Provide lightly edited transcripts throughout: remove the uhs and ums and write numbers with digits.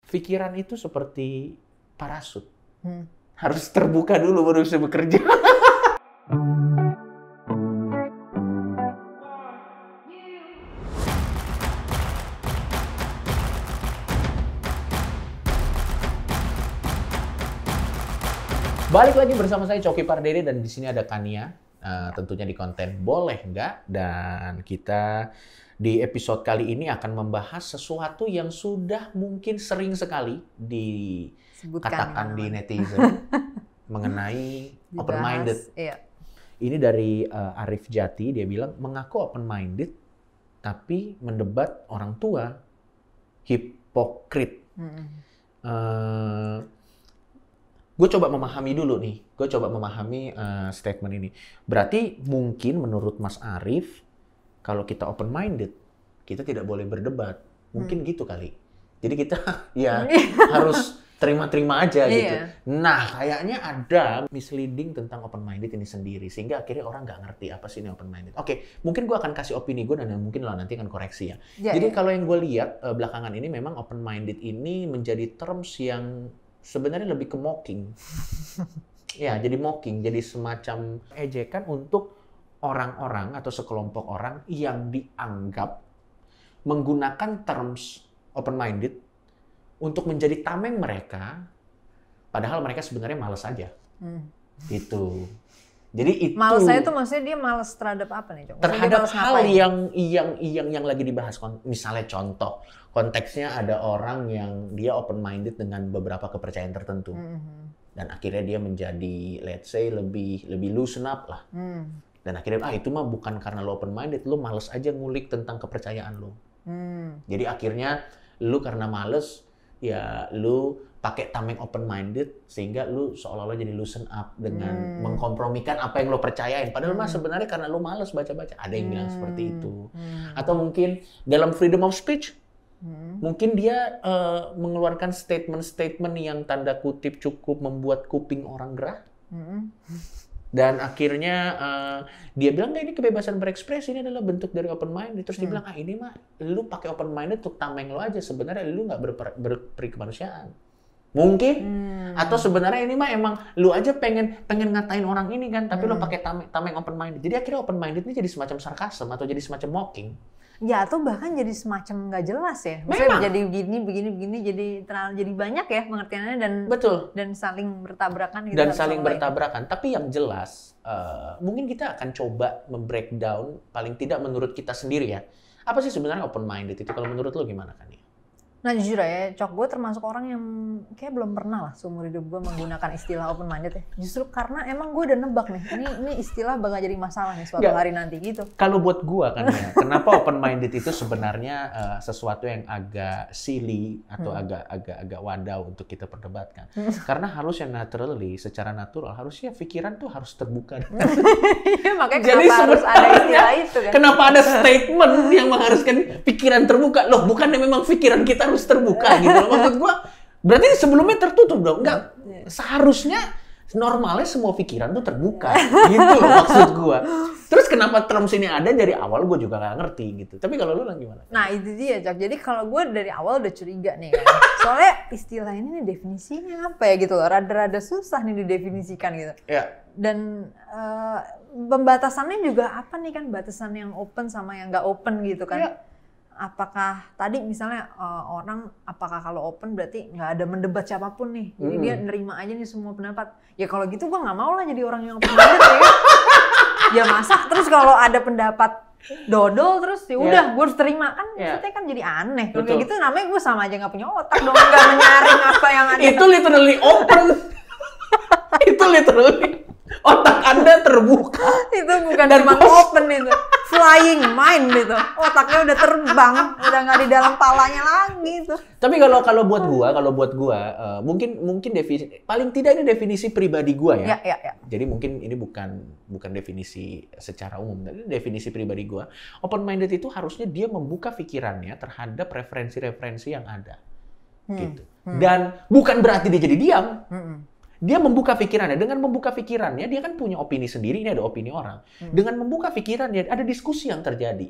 pikiran itu seperti parasut. Harus terbuka dulu baru bisa bekerja. Balik lagi bersama saya Coki Pardede dan di sini ada Kania, tentunya di konten Boleh Nggak, dan kita di episode kali ini akan membahas sesuatu yang sudah mungkin sering sekali dikatakan di netizen mengenai open-minded. Iya. Ini dari Arif Jati, dia bilang mengaku open-minded tapi mendebat orang tua, hipokrit. Gue coba memahami dulu nih, statement ini. Berarti mungkin menurut Mas Arif, kalau kita open-minded, kita tidak boleh berdebat. Mungkin gitu kali. Jadi kita ya harus terima-terima aja gitu. Nah, kayaknya ada misleading tentang open-minded ini sendiri. Sehingga akhirnya orang nggak ngerti apa sih ini open-minded. Oke, mungkin gue akan kasih opini gue dan mungkin lo nanti akan koreksi ya. Jadi kalau yang gue lihat belakangan ini memang open-minded ini menjadi terms yang sebenarnya lebih ke mocking. Ya, jadi mocking, jadi semacam ejekan untuk orang-orang atau sekelompok orang yang dianggap menggunakan terms open-minded untuk menjadi tameng mereka, padahal mereka sebenarnya malas aja. Gitu. Jadi itu malas saya tuh maksudnya dia malas terhadap apa nih, Cok? Terhadap hal yang lagi dibahas. Misalnya contoh, konteksnya ada orang yang dia open-minded dengan beberapa kepercayaan tertentu. Dan akhirnya dia menjadi, let's say, lebih loosen up lah. Dan akhirnya, itu mah bukan karena lo open-minded, lo males aja ngulik tentang kepercayaan lo. Jadi akhirnya, lo karena males, ya lo pakai tameng open-minded, sehingga lo seolah-olah jadi loosen up dengan mengkompromikan apa yang lo percayain. Padahal mah sebenarnya karena lo males baca-baca. Ada yang bilang seperti itu. Atau mungkin dalam freedom of speech, mungkin dia mengeluarkan statement-statement yang tanda kutip cukup membuat kuping orang gerah. Dan akhirnya dia bilang, ini kebebasan berekspresi, ini adalah bentuk dari open minded. Terus dia bilang, ini mah lu pakai open minded untuk tameng lo aja. Sebenarnya lu nggak berperi kemanusiaan. Mungkin. Atau sebenarnya ini mah emang lu aja pengen ngatain orang ini kan, tapi lu pakai tameng open minded. Jadi akhirnya open minded ini jadi semacam sarkasm atau jadi semacam mocking. Ya, atau bahkan jadi semacam nggak jelas ya. Maksudnya jadi begini, jadi banyak ya pengertiannya dan betul. Dan saling bertabrakan gitu. Dan saling bertabrakan. Tapi yang jelas, mungkin kita akan coba membreakdown, paling tidak menurut kita sendiri ya. Apa sih sebenarnya open-minded itu? Kalau menurut lo gimana kan ya? Nah jujur ya, Cok, gue termasuk orang yang kayak belum pernah lah seumur hidup gue menggunakan istilah open-minded ya. Justru karena emang gue udah nebak nih, ini istilah bakal jadi masalah nih suatu hari nanti gitu. Kalau buat gue kan ya, kenapa open-minded itu sebenarnya sesuatu yang agak silly atau agak wadaw untuk kita perdebatkan. Karena harusnya secara natural, harusnya pikiran tuh harus terbuka. Makanya kenapa harus ada istilah itu kan? Kenapa ada statement yang mengharuskan pikiran terbuka? Loh, bukannya memang pikiran kita harus terbuka gitu. Maksud gua, berarti sebelumnya tertutup dong. Enggak, seharusnya normalnya semua pikiran tuh terbuka. Gitu loh maksud gua. Terus kenapa terms ini ada dari awal gua juga nggak ngerti gitu. Tapi kalau lu gimana? Nah itu dia, Cok. Jadi kalau gue dari awal udah curiga nih kan. Soalnya istilah ini nih definisinya apa ya gitu loh. Rada-rada susah nih didefinisikan gitu. Ya. Dan pembatasannya juga apa nih kan? Batasan yang open sama yang nggak open gitu kan. Ya. Apakah tadi misalnya orang apakah kalau open berarti nggak ada mendebat siapapun nih, jadi dia nerima aja nih semua pendapat. Ya kalau gitu gue nggak mau lah jadi orang yang open minded ya. Ya masa terus kalau ada pendapat dodol terus ya udah gue harus terima kan, maksudnya kan jadi aneh. Kalau kayak gitu namanya gue sama aja nggak punya otak dong, nggak menyaring apa yang ada. Itu literally open. Itu literally otak Anda terbuka. Itu bukan cuma open itu, flying mind itu. Otaknya udah terbang, udah nggak di dalam palanya lagi itu. Tapi kalau buat gua, mungkin definisi paling tidak ini definisi pribadi gua ya. Ya. Jadi mungkin ini bukan definisi secara umum, tapi definisi pribadi gua. Open minded itu harusnya dia membuka pikirannya terhadap referensi-referensi yang ada. Gitu. Dan bukan berarti dia jadi diam. Dia membuka pikirannya. Dengan membuka pikirannya, dia kan punya opini sendiri. Ini ada opini orang. Dengan membuka pikirannya, ada diskusi yang terjadi.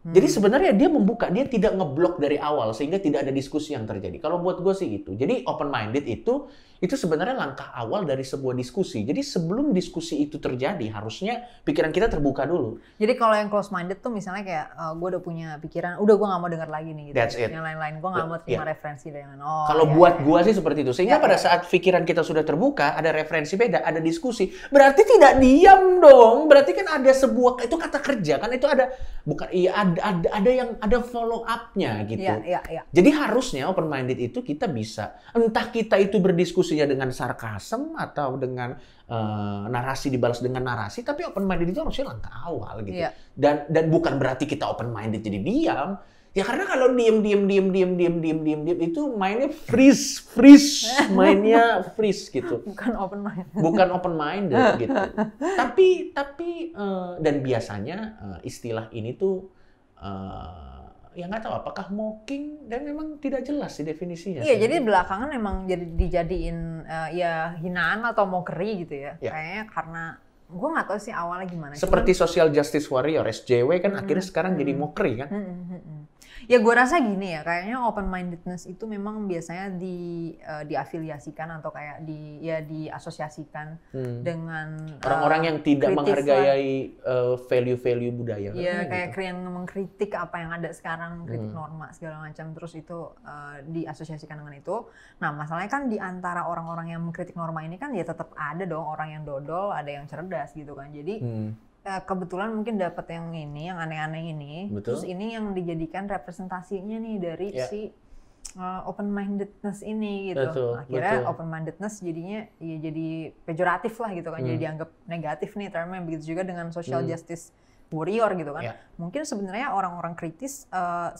Jadi sebenarnya dia membuka, dia tidak ngeblok dari awal sehingga tidak ada diskusi yang terjadi. Kalau buat gue sih gitu. Jadi open minded itu sebenarnya langkah awal dari sebuah diskusi. Jadi sebelum diskusi itu terjadi harusnya pikiran kita terbuka dulu. Jadi kalau yang close minded tuh misalnya kayak gue udah punya pikiran, udah gue nggak mau dengar lagi nih gitu. That's it. Yang lain-lain gue nggak mau terima referensi dari yang lain. Kalau buat gue sih seperti itu. Sehingga pada saat pikiran kita sudah terbuka, ada referensi beda, ada diskusi. Berarti tidak diam dong. Berarti kan ada sebuah, itu kata kerja kan, itu ada bukan ada follow up-nya gitu. Iya. Jadi harusnya open minded itu kita bisa, entah kita itu berdiskusinya dengan sarkasem atau dengan narasi dibalas dengan narasi, tapi open minded itu harusnya langkah awal gitu. Iya. Dan bukan berarti kita open minded jadi diam. Ya karena kalau diem itu mainnya freeze, mainnya freeze gitu. Bukan open minded. Bukan open minded gitu. Tapi dan biasanya istilah ini tuh ya nggak tahu apakah mocking, dan memang tidak jelas sih definisinya. Iya, jadi belakangan memang jadi dijadiin ya hinaan atau mockery gitu ya. Kayaknya karena gue nggak tahu sih awalnya gimana. Seperti social justice warrior SJW kan akhirnya sekarang jadi mockery kan. Ya gue rasa gini ya, kayaknya open mindedness itu memang biasanya diafiliasikan atau kayak diasosiasikan dengan orang-orang yang tidak menghargai value-value budaya. Iya, kayak yang mengkritik apa yang ada sekarang, kritik norma segala macam, terus itu diasosiasikan dengan itu. Nah, masalahnya kan di antara orang-orang yang mengkritik norma ini kan ya tetap ada dong orang yang dodol, ada yang cerdas gitu kan. Jadi kebetulan mungkin dapat yang ini, yang aneh-aneh ini. Betul. Terus ini yang dijadikan representasinya nih dari si open mindedness ini gitu. Betul, Akhirnya open mindedness jadinya ya jadi pejoratif lah gitu kan, jadi dianggap negatif nih termnya. Begitu juga dengan social justice warrior gitu kan. Mungkin sebenarnya orang-orang kritis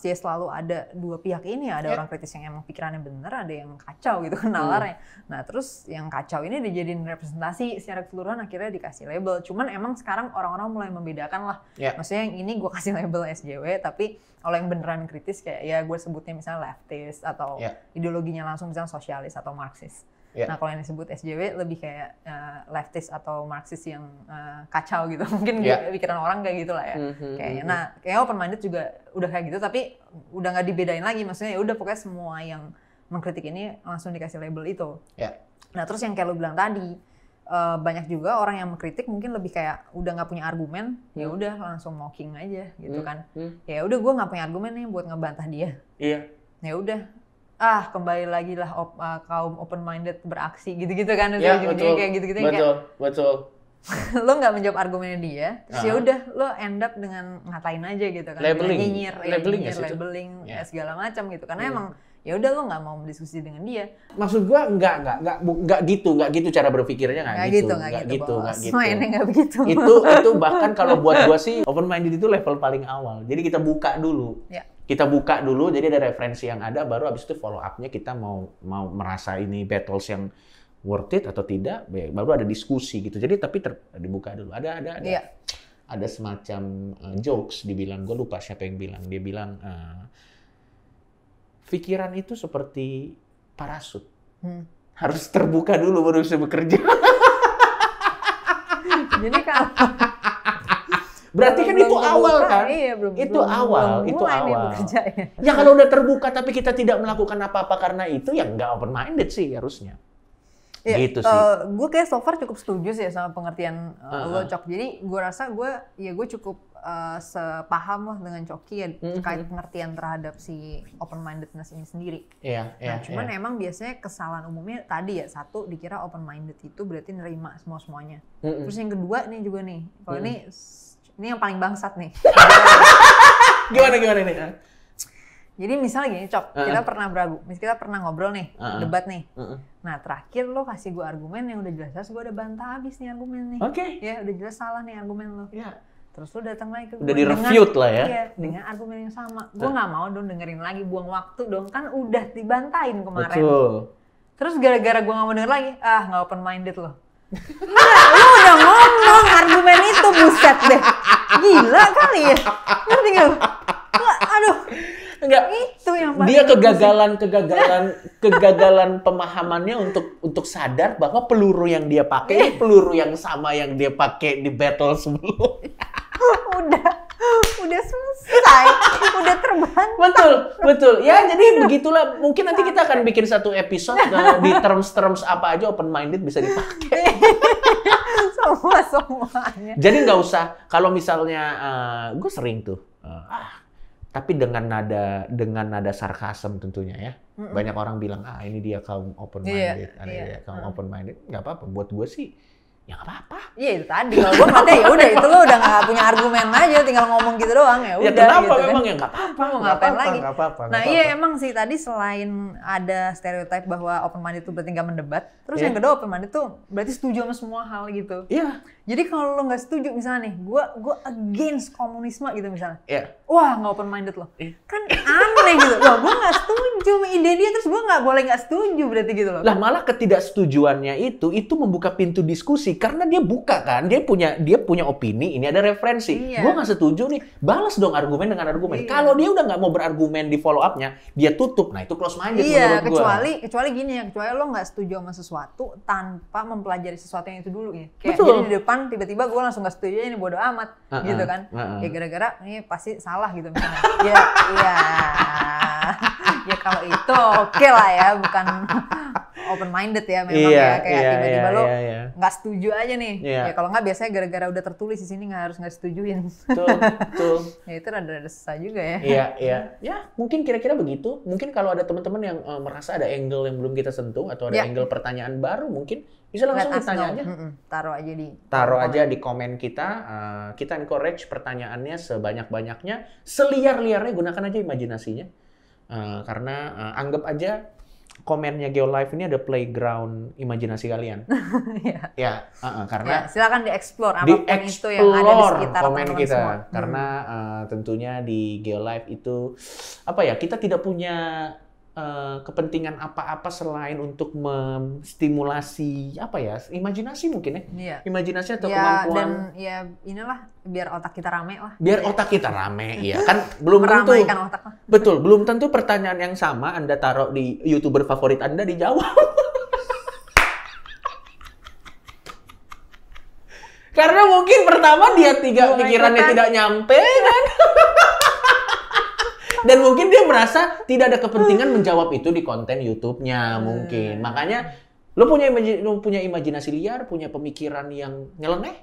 ya selalu ada dua pihak ini ya. Ada orang kritis yang emang pikirannya bener, ada yang kacau gitu kan nalarnya. Nah terus yang kacau ini dijadiin representasi secara keseluruhan, akhirnya dikasih label. Cuman emang sekarang orang-orang mulai membedakan lah. Maksudnya yang ini gue kasih label SJW, tapi kalau yang beneran kritis kayak ya gue sebutnya misalnya leftist atau ideologinya langsung misalnya sosialis atau marxis. Nah kalau yang disebut SJW lebih kayak leftist atau marxist yang kacau gitu. Mungkin pikiran orang kayak gitu lah ya. Kayaknya. Nah kayaknya open minded juga udah kayak gitu, tapi udah nggak dibedain lagi. Maksudnya ya udah pokoknya semua yang mengkritik ini langsung dikasih label itu. Nah terus yang kayak lu bilang tadi, banyak juga orang yang mengkritik mungkin lebih kayak udah nggak punya argumen, ya udah langsung mocking aja gitu kan. Ya udah gue nggak punya argumen nih buat ngebantah dia. Ya udah. Kembali lagi lah kaum open minded beraksi gitu-gitu kan, betul. Kayak gitu-gitu Betul. Lo nggak menjawab argumennya dia, terus ya udah lo end up dengan ngatain aja gitu kan, nyinyir, labeling segala macam gitu, karena emang ya udah lo nggak mau berdiskusi dengan dia. Maksud gua nggak gitu cara berpikirnya, nggak gitu. Mainnya nggak begitu. Itu bahkan kalau buat gua sih open minded itu level paling awal. Jadi kita buka dulu. Kita buka dulu, jadi ada referensi yang ada, baru abis itu follow up-nya kita mau merasa ini battles yang worth it atau tidak, baru ada diskusi gitu. Jadi tapi dibuka dulu. Ada semacam jokes dibilang, gue lupa siapa yang bilang. Dia bilang pikiran itu seperti parasut, harus terbuka dulu baru bisa bekerja. Jadi kalau berarti kan itu awal kan? Itu awal. Ya kalau udah terbuka tapi kita tidak melakukan apa-apa karena itu, ya nggak open minded sih harusnya. Gitu sih. Gue kayak so far cukup setuju sih sama pengertian lo, Cok. Jadi gue rasa gue cukup sepaham lah dengan Coki ya terkait pengertian terhadap si open mindedness ini sendiri. Nah, cuman emang biasanya kesalahan umumnya tadi ya, satu dikira open minded itu berarti nerima semuanya. Terus yang kedua nih juga nih, kalau ini yang paling bangsat nih. Gimana ini? Jadi misalnya gini, Cok, kita pernah ngobrol nih, debat nih. Nah, terakhir lo kasih gue argumen yang udah jelas, gue udah bantah habis nih argumen nih. Ya, udah jelas salah nih argumen lo. Terus lo datang lagi ke gue. Udah di-refute lah ya. Iya, dengan argumen yang sama. Gue nggak mau dong dengerin lagi, buang waktu dong. Kan udah dibantain kemarin. Betul. Terus gara-gara gue nggak mau denger lagi, nggak open minded lo. Enggak, lu udah ngomong argumen itu, buset deh. Gila kali ya. Ngerti gak? Aduh. Enggak. Itu yang paling dia kegagalan pemahamannya untuk sadar bahwa peluru yang dia pakai peluru yang sama yang dia pakai di battle sebelumnya. Udah selesai, udah terbantah. Betul. Ya, jadi begitulah. Mungkin nanti kita akan bikin satu episode di terms apa aja open minded bisa dipakai. Semuanya. Jadi nggak usah kalau misalnya gue sering tuh, tapi dengan nada sarkasm tentunya ya. Banyak orang bilang ini dia kaum open minded, dia kaum open minded. Nggak apa-apa. Buat gue sih ya nggak apa-apa. Iya itu tadi. Kalau gue ngeliatnya ya udah itu lo udah nggak punya argumen aja, tinggal ngomong gitu doang ya udah. Ya kenapa gitu, memang kan? ya nggak apa-apa. Mau ngapain lagi? Nggak apa-apa. Nah iya emang sih tadi selain ada stereotip bahwa open minded itu berarti nggak mendebat, terus yang kedua open minded itu berarti setuju sama semua hal gitu. Iya. Jadi kalau lo nggak setuju misalnya nih, gue against komunisme gitu misalnya. Iya. Wah nggak open minded loh. Kan aneh gitu. Wah gue nggak setuju sama ide dia, terus gue nggak boleh nggak setuju berarti gitu loh. Lah malah ketidaksetujuannya itu membuka pintu diskusi karena dia buka kan, dia punya opini, ini ada referensi. Gue nggak setuju nih, balas dong argumen dengan argumen. Kalau dia udah nggak mau berargumen di follow up-nya, dia tutup. Nah itu close minded menurut gue. Kecuali gini ya, kecuali lo nggak setuju sama sesuatu tanpa mempelajari sesuatu yang itu dulu ya. Kayak Betul. jadi di depan tiba-tiba gue langsung nggak setuju ini bodo amat gitu kan. Ya gara-gara ini pasti salah gitu misalnya. Ya kalau itu oke lah ya, bukan open minded ya memang kayak tiba-tiba lo nggak setuju aja nih. Ya kalau nggak biasanya gara-gara udah tertulis di sini nggak setujuin. Betul. Ya itu rada-rada susah juga ya. Iya. Ya mungkin kira-kira begitu. Mungkin kalau ada teman-teman yang merasa ada angle yang belum kita sentuh atau ada angle pertanyaan baru mungkin bisa langsung ditanya aja. Taruh aja di komen kita. Kita encourage pertanyaannya sebanyak-banyaknya, seliar-liarnya, gunakan aja imajinasinya. Karena anggap aja komennya Geolive ini ada playground imajinasi kalian. Karena silakan dieksplor apapun itu yang ada di sekitar komen kita. Semua. Karena tentunya di Geolive itu kita tidak punya kepentingan apa-apa selain untuk menstimulasi imajinasi mungkin ya. Imajinasi atau kemampuan. Dan inilah biar otak kita rame lah. Biar otak kita rame, iya kan belum tentu. Meramaikan otak lah. Betul, belum tentu pertanyaan yang sama Anda taruh di YouTuber favorit Anda dijawab. Karena mungkin pertama dia pikirannya tidak nyampe kan. Dan mungkin dia merasa tidak ada kepentingan menjawab itu di konten YouTube-nya mungkin. Makanya lo punya imajinasi liar, punya pemikiran yang nyeleneh,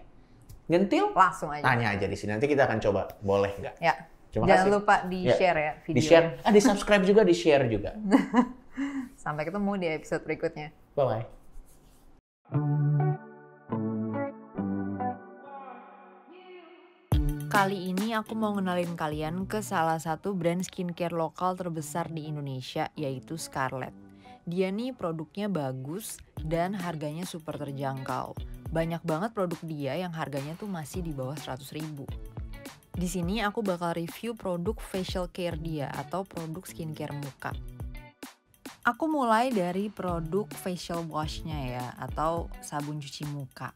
nyentil, langsung aja. Tanya aja di sini. Nanti kita akan coba, boleh nggak? Ya. Jangan lupa di-share ya videonya. Di-share, di-subscribe juga, di-share juga. Sampai ketemu di episode berikutnya. Bye-bye. Kali ini aku mau ngenalin kalian ke salah satu brand skincare lokal terbesar di Indonesia, yaitu Scarlett. Dia nih produknya bagus dan harganya super terjangkau. Banyak banget produk dia yang harganya tuh masih di bawah 100.000. Di sini aku bakal review produk facial care dia atau produk skincare muka. Aku mulai dari produk facial wash-nya ya, atau sabun cuci muka.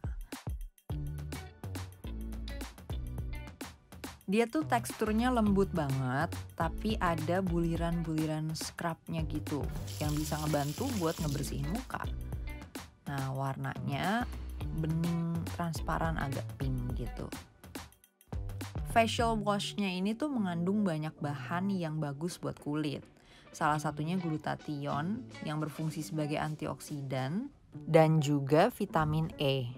Dia tuh teksturnya lembut banget, tapi ada buliran-buliran scrubnya gitu, yang bisa ngebantu buat ngebersihin muka. Nah, warnanya bening transparan agak pink gitu. Facial wash-nya ini tuh mengandung banyak bahan yang bagus buat kulit. Salah satunya glutathione yang berfungsi sebagai antioksidan dan juga vitamin E.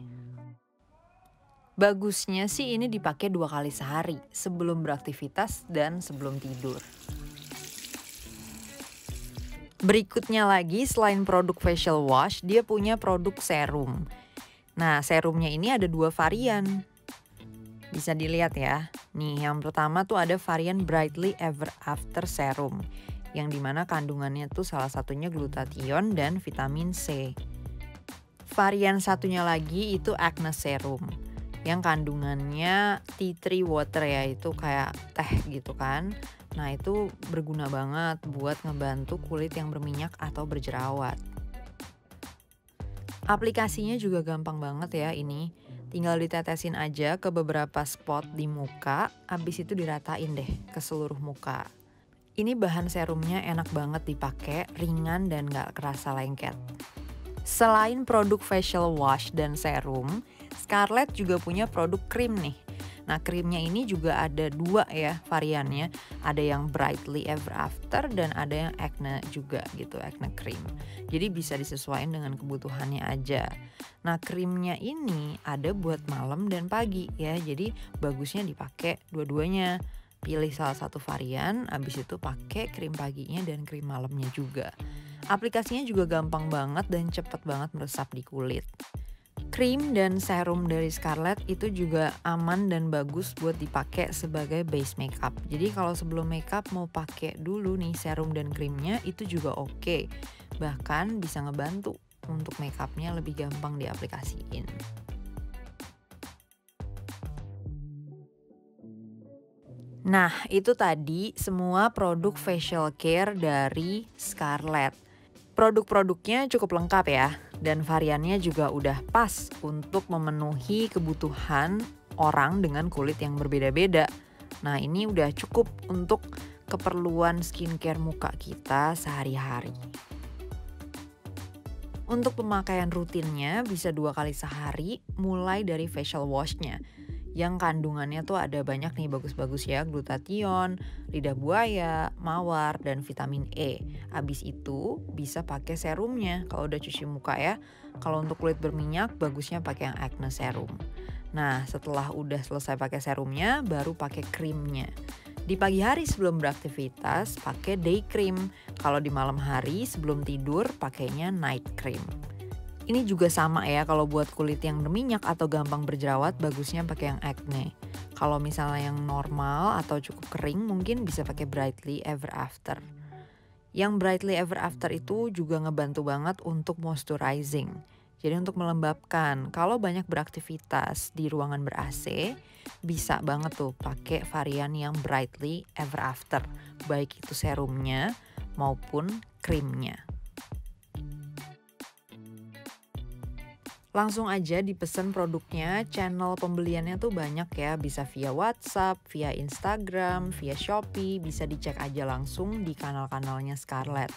Bagusnya sih ini dipakai 2 kali sehari, sebelum beraktivitas dan sebelum tidur. Berikutnya lagi selain produk facial wash, dia punya produk serum. Nah, serumnya ini ada 2 varian. Bisa dilihat ya. Nih, yang pertama tuh ada varian Brightly Ever After Serum, yang dimana kandungannya tuh salah satunya glutathione dan vitamin C. Varian satunya lagi itu Acne Serum, yang kandungannya tea tree water ya, itu kayak teh gitu kan. Nah itu berguna banget buat ngebantu kulit yang berminyak atau berjerawat. Aplikasinya juga gampang banget ya ini. Tinggal ditetesin aja ke beberapa spot di muka, abis itu diratain deh ke seluruh muka. Ini bahan serumnya enak banget dipakai, ringan dan gak kerasa lengket. Selain produk facial wash dan serum, Scarlett juga punya produk krim nih. Nah, krimnya ini juga ada 2 ya variannya. Ada yang Brightly Ever After dan ada yang acne juga gitu, acne cream. Jadi bisa disesuaikan dengan kebutuhannya aja. Nah, krimnya ini ada buat malam dan pagi ya. Jadi bagusnya dipakai dua-duanya. Pilih salah satu varian, habis itu pakai krim paginya dan krim malamnya juga. Aplikasinya juga gampang banget dan cepet banget meresap di kulit. Krim dan serum dari Scarlett itu juga aman dan bagus buat dipakai sebagai base makeup. Jadi kalau sebelum makeup mau pakai dulu nih serum dan krimnya itu juga oke. Bahkan bisa ngebantu untuk makeupnya lebih gampang diaplikasiin. Nah, itu tadi semua produk facial care dari Scarlett. Produk-produknya cukup lengkap ya, dan variannya juga udah pas untuk memenuhi kebutuhan orang dengan kulit yang berbeda-beda. Nah, ini udah cukup untuk keperluan skincare muka kita sehari-hari. Untuk pemakaian rutinnya bisa 2 kali sehari, mulai dari facial washnya. Yang kandungannya tuh ada banyak nih bagus-bagus ya, glutathione, lidah buaya, mawar, dan vitamin E. Habis itu bisa pakai serumnya kalau udah cuci muka ya. Kalau untuk kulit berminyak bagusnya pakai yang acne serum. Nah, setelah udah selesai pakai serumnya baru pakai krimnya. Di pagi hari sebelum beraktivitas pakai day cream. Kalau di malam hari sebelum tidur pakainya night cream. Ini juga sama ya, kalau buat kulit yang berminyak atau gampang berjerawat bagusnya pakai yang acne. Kalau misalnya yang normal atau cukup kering mungkin bisa pakai Brightly Ever After. Yang Brightly Ever After itu juga ngebantu banget untuk moisturizing. Jadi untuk melembabkan, kalau banyak beraktivitas di ruangan ber-AC, bisa banget tuh pakai varian yang Brightly Ever After. Baik itu serumnya maupun krimnya. Langsung aja dipesan produknya, channel pembeliannya tuh banyak ya, bisa via WhatsApp, via Instagram, via Shopee, bisa dicek aja langsung di kanal-kanalnya Scarlett.